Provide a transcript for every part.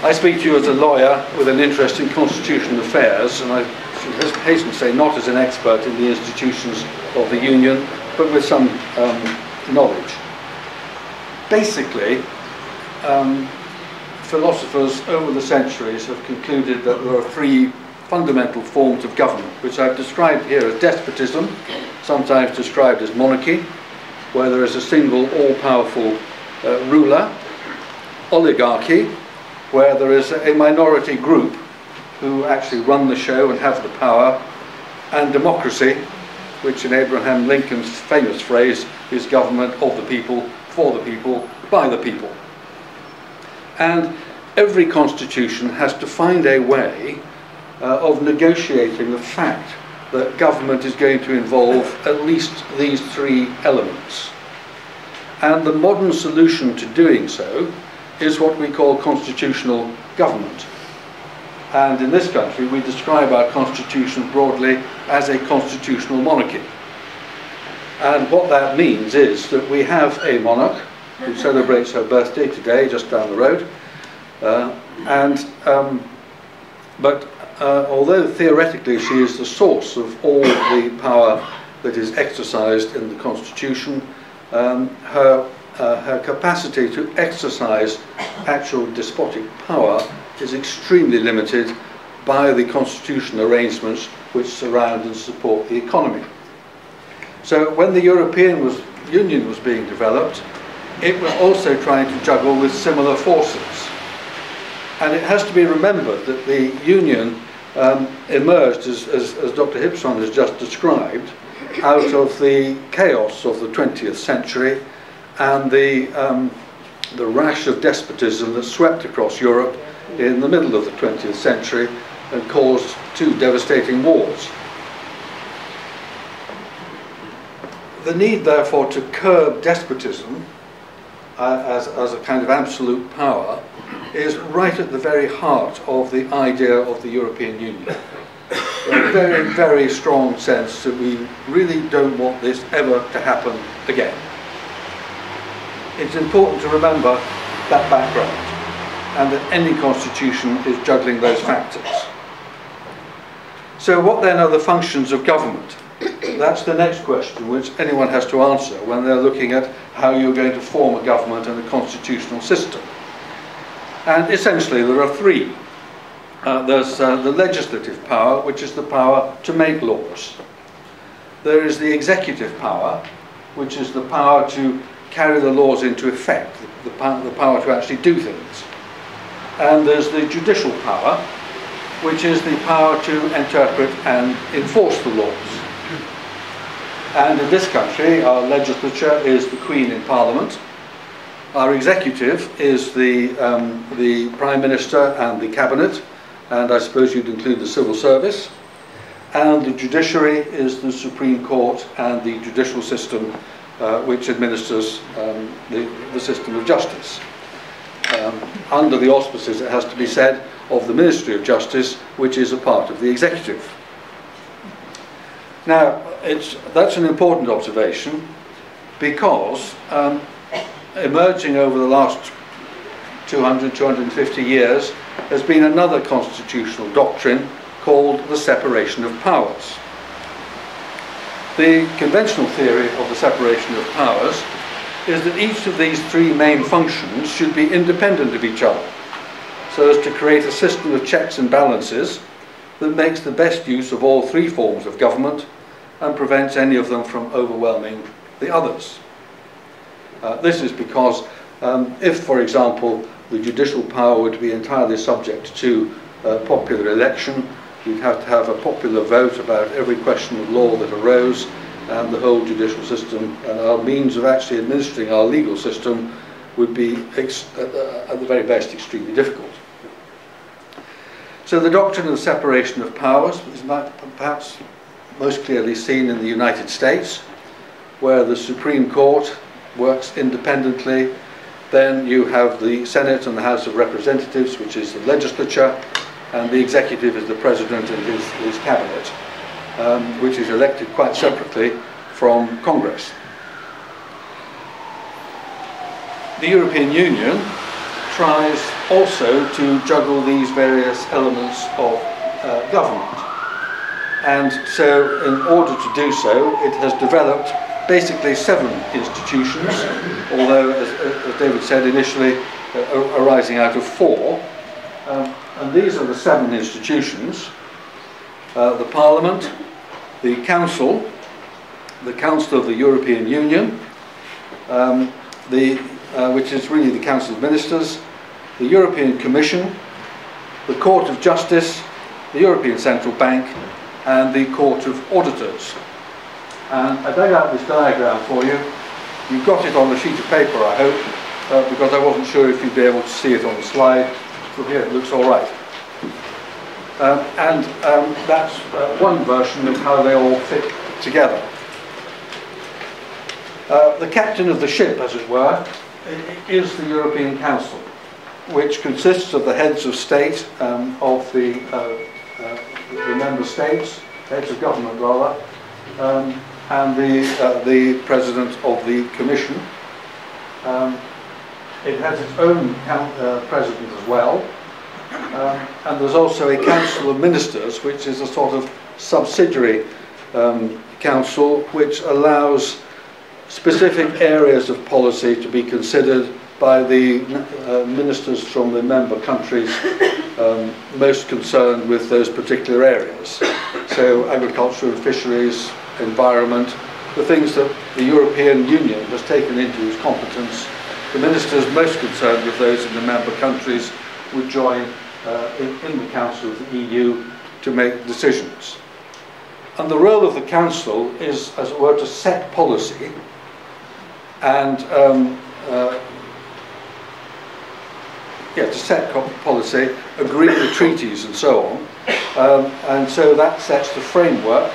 I speak to you as a lawyer with an interest in constitutional affairs, and I should hasten to say not as an expert in the institutions of the Union, but with some knowledge. Basically, philosophers over the centuries have concluded that there are three fundamental forms of government, which I've described here as despotism, sometimes described as monarchy, where there is a single all-powerful ruler; oligarchy, where there is a minority group who actually run the show and have the power; and democracy, which in Abraham Lincoln's famous phrase is government of the people, for the people, by the people. And every constitution has to find a way of negotiating the fact that government is going to involve at least these three elements. And the modern solution to doing so is what we call constitutional government. And in this country, we describe our constitution broadly as a constitutional monarchy. And what that means is that we have a monarch who celebrates her birthday today, just down the road. Although theoretically she is the source of all the power that is exercised in the Constitution, her capacity to exercise actual despotic power is extremely limited by the constitutional arrangements which surround and support the economy. So when the European Union was being developed, it was also trying to juggle with similar forces. And it has to be remembered that the Union emerged, as Dr. Hipson has just described, out of the chaos of the 20th century and the rash of despotism that swept across Europe in the middle of the 20th century and caused two devastating wars. The need, therefore, to curb despotism as a kind of absolute power is right at the very heart of the idea of the European Union. A very, very strong sense that we really don't want this ever to happen again. It's important to remember that background, and that any constitution is juggling those factors. So what then are the functions of government? That's the next question which anyone has to answer when they're looking at how you're going to form a government and a constitutional system. And essentially there are three. There's the legislative power, which is the power to make laws. There is the executive power, which is the power to carry the laws into effect, the power to actually do things. And there's the judicial power, which is the power to interpret and enforce the laws. And in this country, our legislature is the Queen in Parliament. Our executive is the Prime Minister and the Cabinet, and I suppose you'd include the civil service. And the judiciary is the Supreme Court and the judicial system which administers the system of justice. Under the auspices, it has to be said, of the Ministry of Justice, which is a part of the executive. Now, that's an important observation because emerging over the last 200, 250 years has been another constitutional doctrine called the separation of powers. The conventional theory of the separation of powers is that each of these three main functions should be independent of each other, so as to create a system of checks and balances that makes the best use of all three forms of government and prevents any of them from overwhelming the others. This is because if, for example, the judicial power were to be entirely subject to popular election, you'd have to have a popular vote about every question of law that arose, and the whole judicial system and our means of actually administering our legal system would be, at the very best, extremely difficult. So the doctrine of the separation of powers is perhaps most clearly seen in the United States, where the Supreme Court works independently. Then you have the Senate and the House of Representatives, which is the legislature, and the executive is the president and his cabinet, which is elected quite separately from Congress. The European Union tries also to juggle these various elements of government. And so in order to do so, it has developed basically 7 institutions, although, as David said, initially arising out of 4. And these are the 7 institutions: the Parliament, the Council of the European Union, which is really the Council of Ministers, the European Commission, the Court of Justice, the European Central Bank, and the Court of Auditors. And I dug out this diagram for you. You've got it on a sheet of paper, I hope, because I wasn't sure if you'd be able to see it on the slide. From here it looks all right. That's one version of how they all fit together. The captain of the ship, as it were, is the European Council, which consists of the heads of state of the member states, heads of government rather, and the president of the Commission. It has its own president as well, and there's also a Council of Ministers, which is a sort of subsidiary council which allows specific areas of policy to be considered by the ministers from the member countries most concerned with those particular areas. So agriculture and fisheries, environment, the things that the European Union has taken into its competence, the ministers most concerned with those in the member countries would join in the Council of the EU to make decisions. And the role of the Council is, as it were, to set policy and to set policy, agree the treaties and so on. And so that sets the framework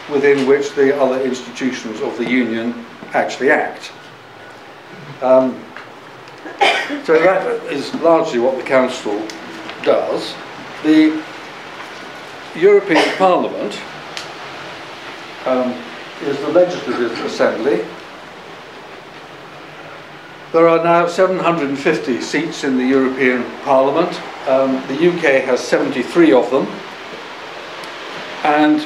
within which the other institutions of the Union actually act. So that is largely what the Council does. The European Parliament is the legislative assembly. There are now 750 seats in the European Parliament. The UK has 73 of them. And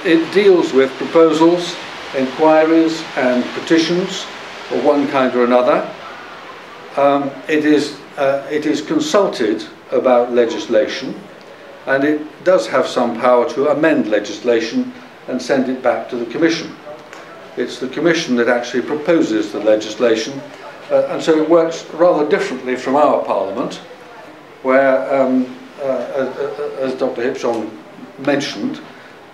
it deals with proposals, inquiries and petitions of one kind or another. It is consulted about legislation, and it does have some power to amend legislation and send it back to the Commission. It's the Commission that actually proposes the legislation, and so it works rather differently from our Parliament, where, as Dr. Hipshon mentioned,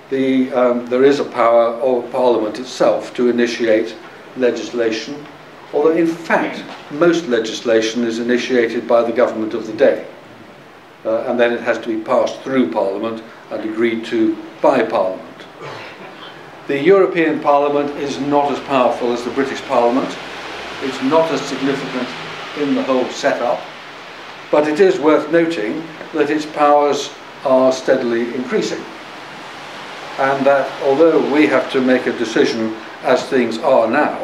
there is a power of Parliament itself to initiate legislation, although in fact most legislation is initiated by the government of the day, and then it has to be passed through Parliament and agreed to by Parliament. The European Parliament is not as powerful as the British Parliament. It's not as significant in the whole setup, but it is worth noting that its powers are steadily increasing, and that although we have to make a decision as things are now,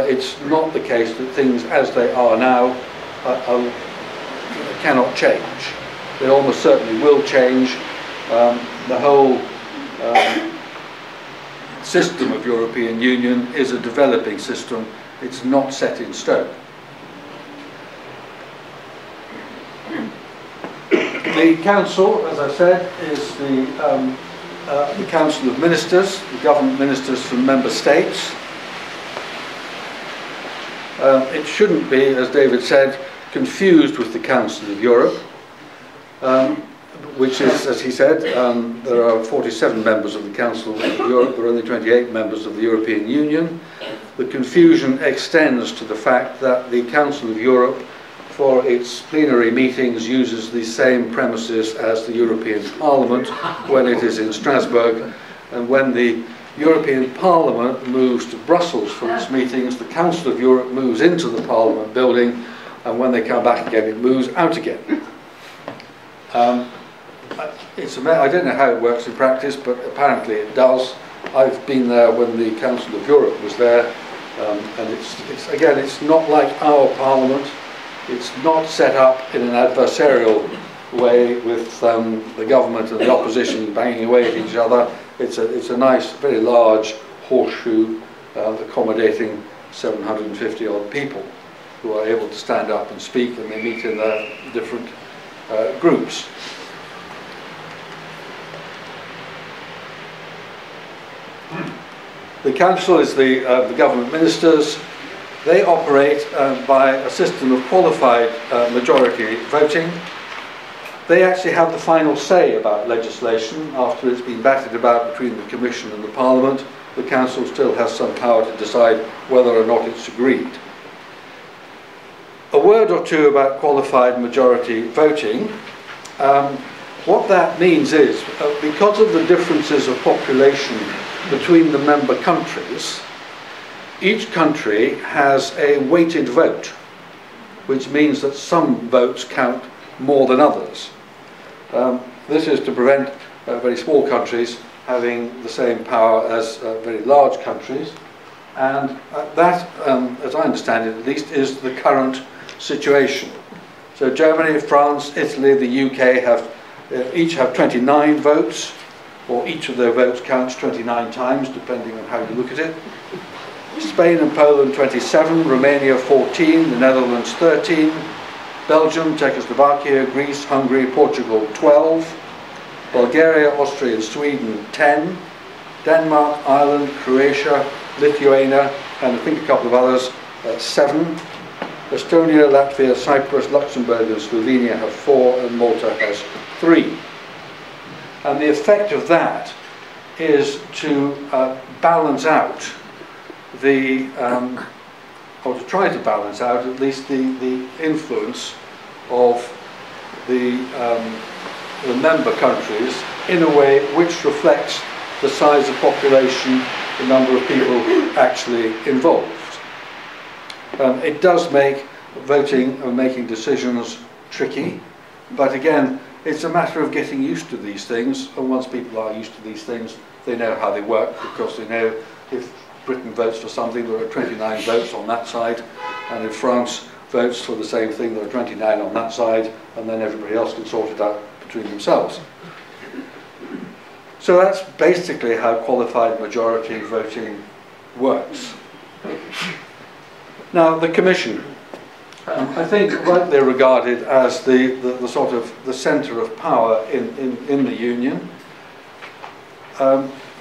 it's not the case that things as they are now cannot change. They almost certainly will change. The whole system of European Union is a developing system. It's not set in stone. The Council, as I said, is the Council of Ministers, the government ministers from member states. It shouldn't be, as David said, confused with the Council of Europe, which is, as he said, there are 47 members of the Council of Europe, there are only 28 members of the European Union. The confusion extends to the fact that the Council of Europe, for its plenary meetings, uses the same premises as the European Parliament when it is in Strasbourg, and when the European Parliament moves to Brussels for its meetings, the Council of Europe moves into the Parliament building, and when they come back again, it moves out again. I don't know how it works in practice, but apparently it does. I've been there when the Council of Europe was there, and it's again, it's not like our Parliament. It's not set up in an adversarial way with the government and the opposition banging away at each other. It's a nice, very large horseshoe accommodating 750 odd people who are able to stand up and speak, and they meet in their different groups. The council is the government ministers. They operate by a system of qualified majority voting. They actually have the final say about legislation after it's been batted about between the Commission and the Parliament. The council still has some power to decide whether or not it's agreed. A word or two about qualified majority voting. What that means is, because of the differences of population between the member countries, each country has a weighted vote, which means that some votes count more than others. This is to prevent very small countries having the same power as very large countries, and that, as I understand it at least, is the current situation. So Germany, France, Italy, the UK each have 29 votes, or each of their votes counts 29 times, depending on how you look at it. Spain and Poland 27, Romania 14, the Netherlands 13, Belgium, Czechoslovakia, Greece, Hungary, Portugal 12, Bulgaria, Austria and Sweden 10, Denmark, Ireland, Croatia, Lithuania, and I think a couple of others 7. Estonia, Latvia, Cyprus, Luxembourg and Slovenia have 4, and Malta has 3. And the effect of that is to balance out the, or to try to balance out at least the influence of the member countries in a way which reflects the size of population, the number of people actually involved. It does make voting and making decisions tricky, but again, it's a matter of getting used to these things, and once people are used to these things, they know how they work, because they know if Britain votes for something, there are 29 votes on that side, and if France votes for the same thing, there are 29 on that side, and then everybody else can sort it out between themselves. So that's basically how qualified majority voting works. Now, the Commission, I think rightly regarded as the sort of the centre of power in the Union.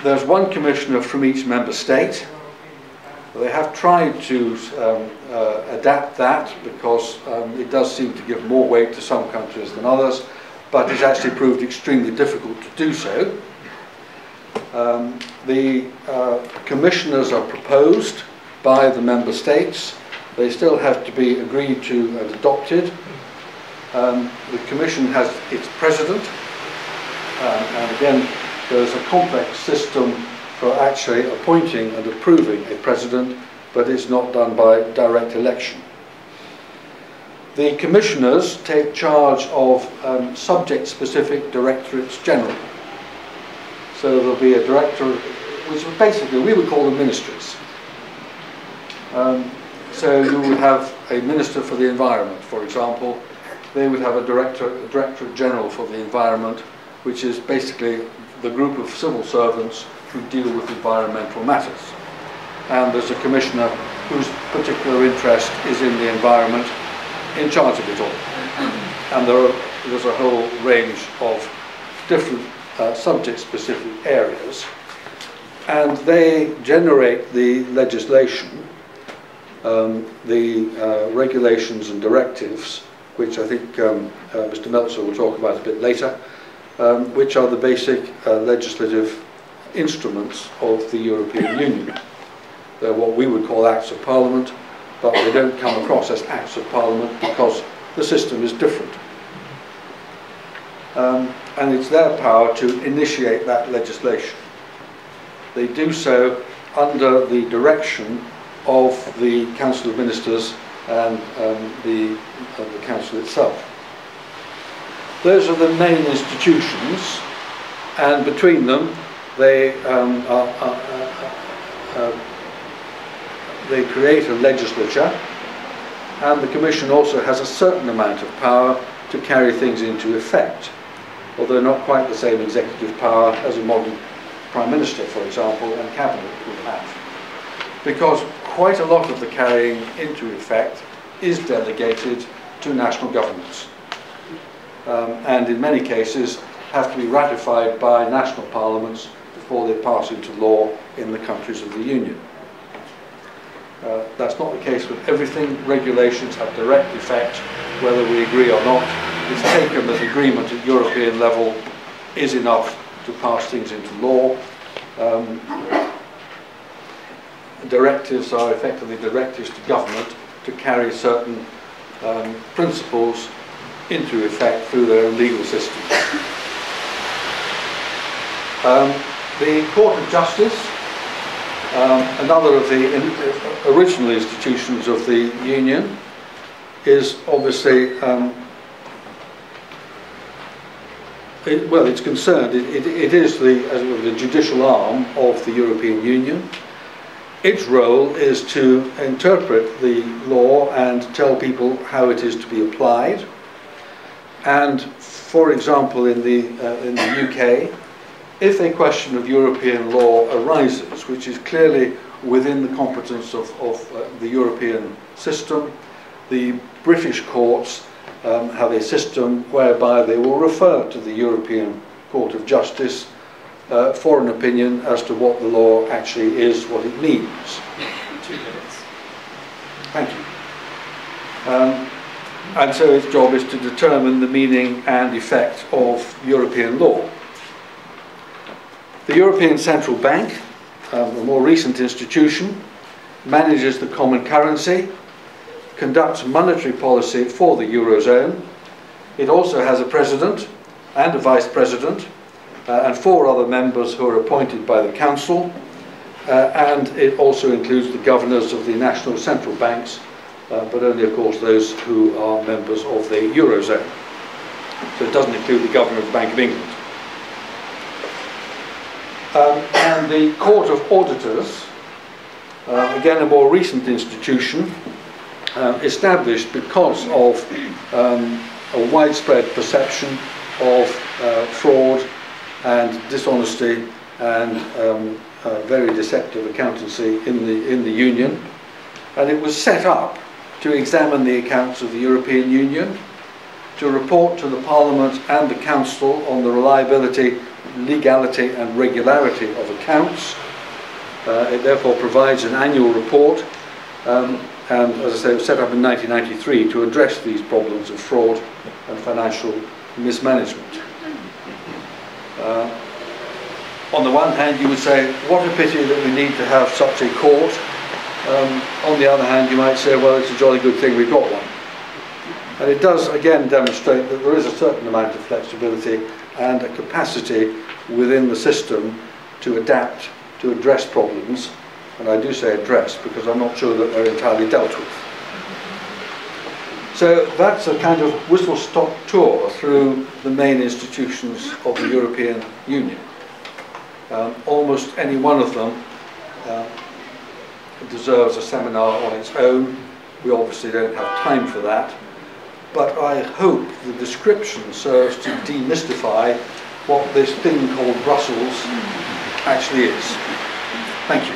There's one commissioner from each member state. They have tried to adapt that because it does seem to give more weight to some countries than others, but it's actually proved extremely difficult to do so. The commissioners are proposed by the member states. They still have to be agreed to and adopted. The Commission has its president, and again, there's a complex system for actually appointing and approving a president, but it's not done by direct election. The commissioners take charge of subject-specific directorates general. So there'll be a director, which basically we would call them ministries. So you would have a minister for the environment, for example. They would have a directorate general for the environment, which is basically the group of civil servants who deal with environmental matters. And there's a commissioner whose particular interest is in the environment, in charge of it all. And there's a whole range of different subject-specific areas. And they generate the legislation, the regulations and directives, which I think Mr. Meltzer will talk about a bit later, which are the basic legislative instruments of the European Union. They're what we would call Acts of Parliament, but they don't come across as Acts of Parliament because the system is different. And it's their power to initiate that legislation. They do so under the direction of the Council of Ministers and the Council itself. Those are the main institutions, and between them they create a legislature, and the Commission also has a certain amount of power to carry things into effect, although not quite the same executive power as a modern Prime Minister, for example, and Cabinet would have. Because quite a lot of the carrying into effect is delegated to national governments, and in many cases have to be ratified by national parliaments before they pass into law in the countries of the Union. That's not the case with everything. Regulations have direct effect whether we agree or not. It's taken that agreement at European level is enough to pass things into law. Directives are effectively directives to government to carry certain principles into effect through their own legal system. The Court of Justice, another of the original institutions of the Union, is obviously, it's concerned, it is the judicial arm of the European Union. Its role is to interpret the law and tell people how it is to be applied. And, for example, in the UK, if a question of European law arises, which is clearly within the competence of the European system, the British courts have a system whereby they will refer to the European Court of Justice for an opinion as to what the law actually is, what it means. 2 minutes. Thank you. And so its job is to determine the meaning and effect of European law. The European Central Bank, a more recent institution, manages the common currency, conducts monetary policy for the Eurozone. It also has a president and a vice president and 4 other members who are appointed by the Council, and it also includes the governors of the national central banks, but only of course those who are members of the Eurozone. So it doesn't include the governor of the Bank of England. And the Court of Auditors, again a more recent institution, established because of a widespread perception of fraud and dishonesty and very deceptive accountancy in the Union. And it was set up to examine the accounts of the European Union, to report to the Parliament and the Council on the reliability, legality and regularity of accounts. It therefore provides an annual report, and as I say, it was set up in 1993 to address these problems of fraud and financial mismanagement. On the one hand, you would say, what a pity that we need to have such a court. On the other hand, you might say, well, it's a jolly good thing we've got one. And it does again demonstrate that there is a certain amount of flexibility and a capacity within the system to adapt, to address problems. And I do say address because I'm not sure that they're entirely dealt with. So that's a kind of whistle-stop tour through the main institutions of the European Union. Almost any one of them deserves a seminar on its own. We obviously don't have time for that. But I hope the description serves to demystify what this thing called Brussels actually is. Thank you.